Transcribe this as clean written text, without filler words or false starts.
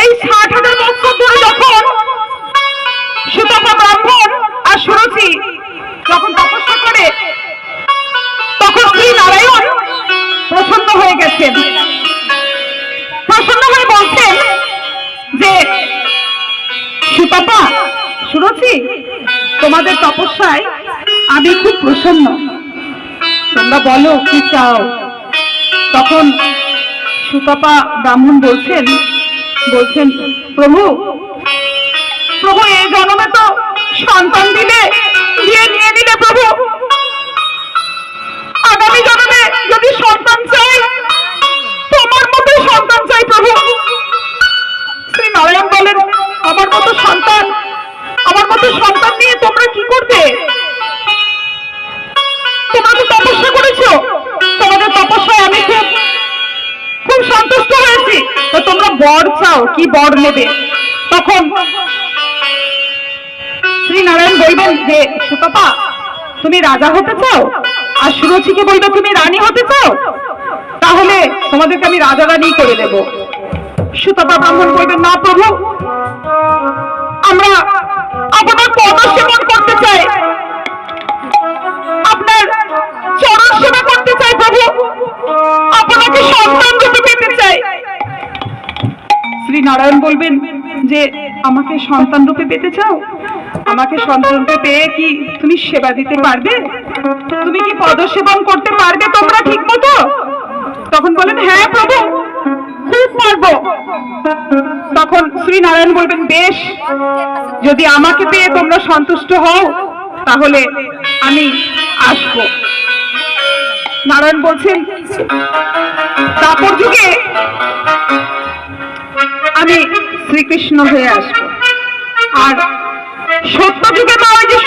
এই 60,000 বছর ধরে যখন সুতপা ব্রাহ্মণ আর সুরুচি যখন তপস্যা করে, তখন শ্রী নারায়ণ প্রসন্ন হয়ে গেছেন। প্রসন্ন হয়ে বলছেন যে সুতপা, সুরুচি, তোমাদের তপস্যায় আমি খুব প্রসন্ন, তোমরা বলো কি চাও। তখন সুতপা ব্রাহ্মণ বলছেন প্রভু, প্রভু এই জন্মে তো সন্তান দিলে, দিয়ে নিয়ে নিলে প্রভু, আগামী জন্মে যদি সন্তান চাই, তোমার মতো সন্তান চাই প্রভু। শ্রী নারায়ণ বলেন, আমার মতো সন্তান নিয়ে তোমরা কি করবে? তোমরা তো তপস্যা করেছো, তোমাদের তপস্যায় আমি খুব সন্তুষ্ট হয়েছি, তো তোমরা বর চাও, কি বর নেবে? তখন শ্রী নারায়ণ বলবেন যে সুতপা, তুমি রাজা হতে চাও, আর সুরুচিকে বলবে তুমি রানী হতে চাও, তাহলে তোমাদেরকে আমি রাজা রানী করে দেব। সুতপা ব্রাহ্মণ বলবেন, না প্রভু, আমরা আপনার পদ সেবন করতে চাই, আপনার চরণ সেবা করতে চাই প্রভু, আপনাকে সন্তান রূপে পেতে চাই। শ্রী নারায়ণ বলবেন যে আমাকে সন্তান রূপে পেতে চাও? আমাকে সন্তান রূপে পেয়ে কি তুমি সেবা দিতে পারবে? তুমি কি পদ সেবন করতে পারবে তোমরা ঠিক মতো? তখন বলেন, হ্যাঁ প্রভু, খুব পারবো। তখন শ্রী নারায়ণ বলবেন, বেশ, যদি আমাকে পেয়ে তোমরা সন্তুষ্ট হও তাহলে আমি আসব। নারায়ণ বলছেন, তারপর যুগে আমি শ্রীকৃষ্ণ হয়ে আসবো, আর সত্য যুগে তো ওই যে